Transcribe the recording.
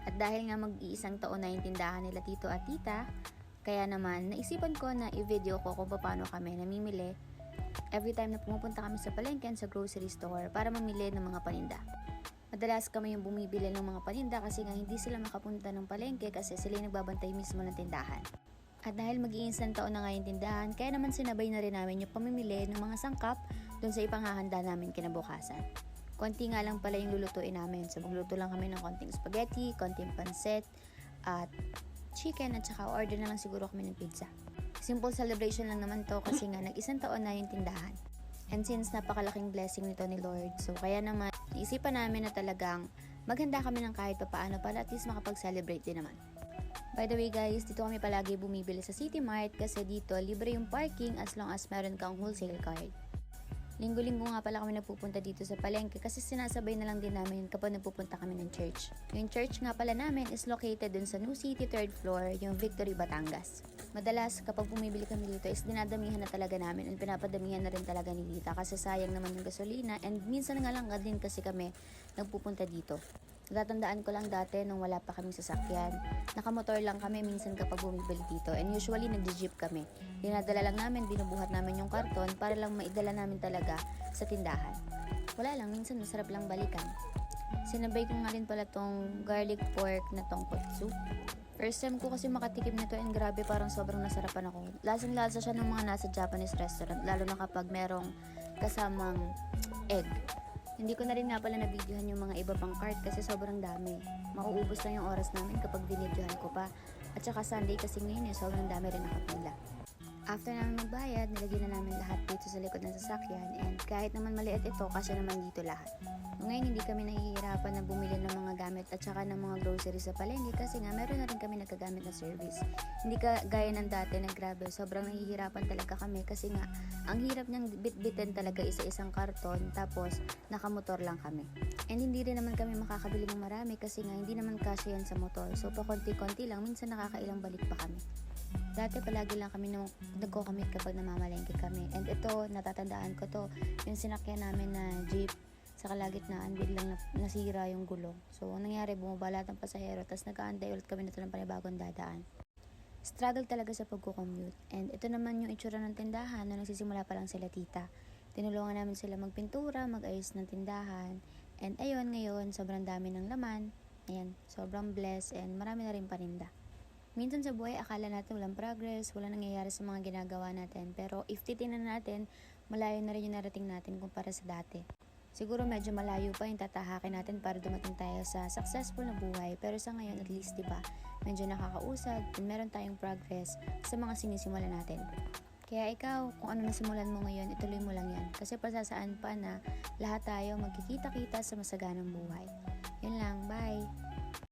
At dahil nga mag-iisang taon na yung tindahan nila tito at tita, kaya naman naisipan ko na i-video ko kung paano kami namimili every time na pumupunta kami sa palengke sa grocery store para mamili ng mga paninda. Madalas kami yung bumibili ng mga paninda kasi nga hindi sila makapunta ng palengke kasi sila yung nagbabantay mismo ng tindahan. At dahil mag-iisang taon na nga yung tindahan, kaya naman sinabay na rin namin yung pamimili ng mga sangkap doon sa ipanghahanda namin kinabukasan. Konti nga lang pala yung lulutuin namin. So magluto lang kami ng konting spaghetti, konting pancit, at chicken, at saka order na lang siguro kami ng pizza. Simple celebration lang naman to kasi nga nag-isang taon na yung tindahan. And since napakalaking blessing nito ni Lord, so kaya naman naisipan namin na talagang maghanda kami ng kahit paano para at least makapag-celebrate din naman. By the way guys, dito kami palagi bumibili sa City Mart kasi dito libre yung parking as long as meron kang wholesale card. Linggo-linggo nga pala kami nagpupunta dito sa palengke kasi sinasabay na lang din namin kapag nagpupunta kami ng church. Yung church nga pala namin is located dun sa New City 3rd floor, yung Victory, Batangas. Madalas kapag bumibili kami dito is dinadamihan na talaga namin and pinapadamihan na rin talaga ni Tita kasi sayang naman yung gasolina and minsan nga lang din kasi kami nagpupunta dito. Natatandaan ko lang dati nung wala pa kaming sasakyan. Nakamotor lang kami minsan kapag bumibili dito and usually nagji-jeep kami. Dinadala lang namin, binubuhat namin yung karton para lang maidala namin talaga sa tindahan. Wala lang, minsan masarap lang balikan. Sinabay ko nga rin pala tong garlic pork na tonkotsu. First time ko kasi makatikim nito and grabe parang sobrang nasarapan ako. Lasang-lasa siya ng mga nasa Japanese restaurant lalo na kapag merong kasamang egg. Hindi ko na rin nga pala na-videohan yung mga iba pang cart kasi sobrang dami. Mauubos lang yung oras namin kapag binidyohan ko pa. At saka Sunday kasi ngayon sobrang dami rin nakapila. After namin magbayad, nilagyan na namin lahat dito sa likod ng sasakyan and kahit naman maliit ito, kasya naman dito lahat. Ngayon hindi kami nahihirapan na bumili ng mga gamit at saka ng mga groceries sa palengke kasi nga meron na rin kami nagagamit na service. Hindi ka gaya ng dati na grabe, sobrang nahihirapan talaga kami kasi nga ang hirap niyang bit-bitin talaga isa-isang karton tapos nakamotor lang kami. And hindi rin naman kami makakabili ng marami kasi nga hindi naman kasya yan sa motor. So pa konti-konti lang, minsan nakakailang balik pa kami. Dati palagi lang kami nagko-commute kapag namamalengke kami. And ito, natatandaan ko to, yung sinakyan namin na jeep sa kalagitnaan, biglang nasira yung gulong. So, nangyari, bumaba lahat ng pasahero, tapos nag-aantay ulit kami na ito ng panibagong dadaan. Struggle talaga sa pagko-commute. And ito naman yung itsura ng tindahan na nagsisimula pa lang sila tita. Tinulungan namin sila magpintura, mag-ayos ng tindahan. And ayun, ngayon, sobrang dami ng laman. Ayan, sobrang blessed and marami na rin paninda. Minsan sa buhay, akala natin walang progress, wala nangyayari sa mga ginagawa natin. Pero if titingnan natin, malayo na rin yung narating natin kumpara sa dati. Siguro medyo malayo pa yung tatahakin natin para dumating tayo sa successful na buhay. Pero sa ngayon, at least, diba, medyo nakakausad and meron tayong progress sa mga sinisimulan natin. Kaya ikaw, kung ano nasimulan mo ngayon, ituloy mo lang yan. Kasi pasasaan pa na lahat tayo magkikita-kita sa masaganang buhay. Yun lang, bye!